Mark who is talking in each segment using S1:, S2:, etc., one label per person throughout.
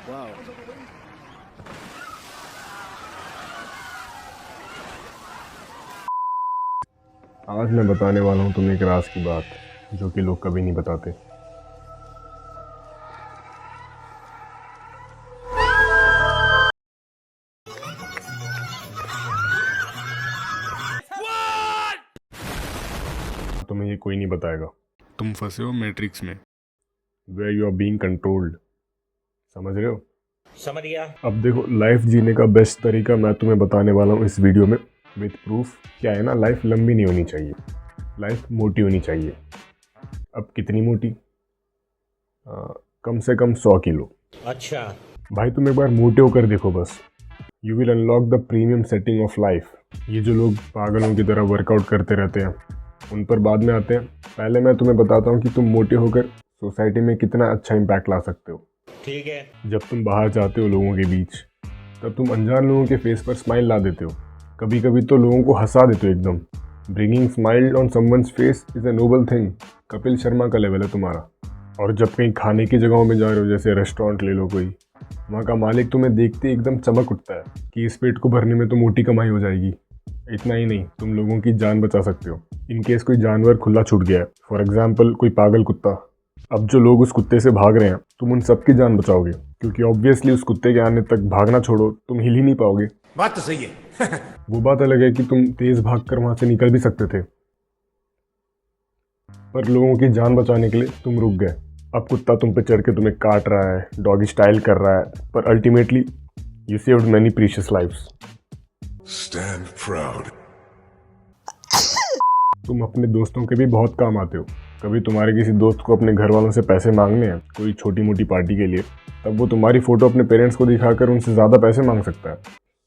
S1: आज मैं बताने वाला हूँ तुम्हें एक राज की बात जो कि लोग कभी नहीं बताते। तुम्हें ये कोई नहीं बताएगा। तुम फंसे हो मैट्रिक्स में, where you are being controlled. समझ रहे हो?
S2: समझ गया।
S1: अब देखो, लाइफ जीने का बेस्ट तरीका मैं तुम्हें बताने वाला हूँ इस वीडियो में विद प्रूफ। क्या है ना, लाइफ लंबी नहीं होनी चाहिए, लाइफ मोटी होनी चाहिए। अब कितनी मोटी? कम से कम 100 किलो।
S2: अच्छा।
S1: भाई तुम एक बार मोटे होकर देखो बस, you will unlock the premium setting of life. ये जो लोग पागलों की तरह वर्कआउट करते रहते हैं उन पर बाद में आते हैं। पहले मैं तुम्हें बताता हूँ कि तुम मोटे होकर सोसाइटी में कितना अच्छा इम्पैक्ट ला सकते हो।
S2: ठीक है।
S1: जब तुम बाहर जाते हो लोगों के बीच, तब तुम अनजान लोगों के फेस पर स्माइल ला देते हो। कभी कभी तो लोगों को हंसा देते हो एकदम। Bringing smile on someone's face is a Nobel thing. Kapil Sharma का लेवल है तुम्हारा। और जब कहीं खाने की जगहों में जा रहे हो, जैसे रेस्टोरेंट ले लो कोई, वहाँ का मालिक तुम्हें देखते ही एकदम चमक उठता है कि इस पेट को भरने में तो मोटी कमाई हो जाएगी। इतना ही नहीं, तुम लोगों की जान बचा सकते हो इन केस कोई जानवर खुला छूट गया है। फॉर एग्जाम्पल कोई पागल कुत्ता। अब जो लोग उस कुत्ते से भाग रहे हैं, तुम उन सबकी जान बचाओगे, क्योंकि ऑब्वियसली उस कुत्ते के आने तक भागना छोड़ो, तुम हिल ही नहीं पाओगे।
S3: बात तो सही है।
S1: वो बात अलग है कि तुम तेज भागकर वहां से निकल भी सकते थे, पर लोगों की जान बचाने के लिए तुम रुक गए। अब कुत्ता तुम पे चढ़ के तुम्हें काट रहा है, डॉगी स्टाइल कर रहा है, पर ultimately you saved many precious lives.
S3: Stand proud.
S1: तुम अपने दोस्तों के भी बहुत काम आते हो। कभी तुम्हारे किसी दोस्त को अपने घर वालों से पैसे मांगने हैं कोई छोटी मोटी पार्टी के लिए, तब वो तुम्हारी फ़ोटो अपने पेरेंट्स को दिखाकर उनसे ज़्यादा पैसे मांग सकता है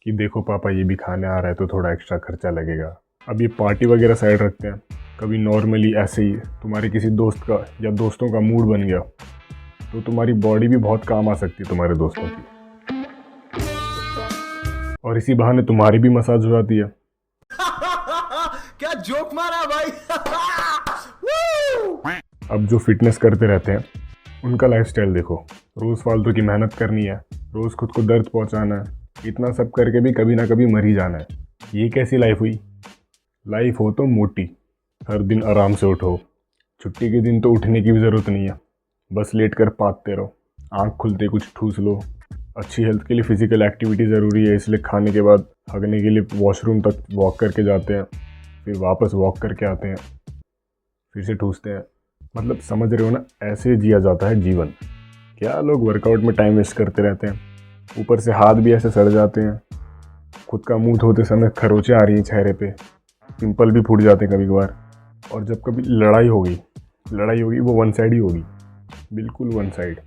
S1: कि देखो पापा ये भी खाने आ रहा है तो थोड़ा एक्स्ट्रा खर्चा लगेगा। अब ये पार्टी वगैरह साइड रखते हैं, कभी नॉर्मली ऐसे ही तुम्हारे किसी दोस्त का या दोस्तों का मूड बन गया तो तुम्हारी बॉडी भी बहुत काम आ सकती है तुम्हारे दोस्तों की, और इसी बहाने तुम्हारी भी मसाज हो जाती है।
S3: क्या जोक मारा भाई।
S1: अब जो फिटनेस करते रहते हैं उनका लाइफस्टाइल देखो। रोज़ फालतू की मेहनत करनी है, रोज़ खुद को दर्द पहुंचाना है, इतना सब करके भी कभी ना कभी मर ही जाना है। ये कैसी लाइफ हुई? लाइफ हो तो मोटी, हर दिन आराम से उठो, छुट्टी के दिन तो उठने की भी ज़रूरत नहीं है, बस लेट कर पाते रहो, आँख खुलते कुछ ठूस लो। अच्छी हेल्थ के लिए फ़िज़िकल एक्टिविटी ज़रूरी है, इसलिए खाने के बाद हगने के लिए वॉशरूम तक वॉक करके जाते हैं, फिर वापस वॉक करके आते हैं, फिर से ठूसते हैं। मतलब समझ रहे हो ना, ऐसे जिया जाता है जीवन। क्या लोग वर्कआउट में टाइम वेस्ट करते रहते हैं, ऊपर से हाथ भी ऐसे सड़ जाते हैं, खुद का मुंह धोते समय खरोंचें आ रही हैं चेहरे पे, पिंपल भी फूट जाते हैं कभी कभार। और जब कभी लड़ाई होगी वो वन साइड ही होगी, बिल्कुल वन साइड,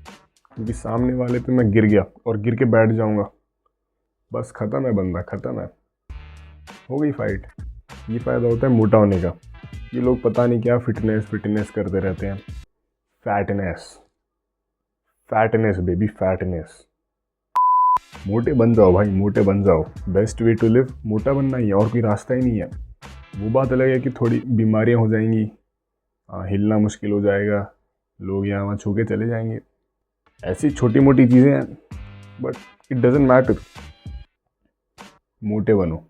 S1: क्योंकि सामने वाले पे मैं गिर गया और गिर के बैठ जाऊंगा, बस ख़त्म है बंदा, ख़त्म है, हो गई फाइट। ये फ़ायदा होता है मोटा होने का। ये लोग पता नहीं क्या फिटनेस करते रहते हैं। Fatness baby, fatness. मोटे बन जाओ भाई, मोटे बन जाओ। बेस्ट वे टू लिव मोटा बनना ही है, और कोई रास्ता ही नहीं है। वो बात अलग है कि थोड़ी बीमारियां हो जाएंगी, हिलना मुश्किल हो जाएगा, लोग यहाँ वहाँ छू के चले जाएंगे, ऐसी छोटी मोटी चीज़ें हैं, बट इट डजेंट मैटर। मोटे बनो।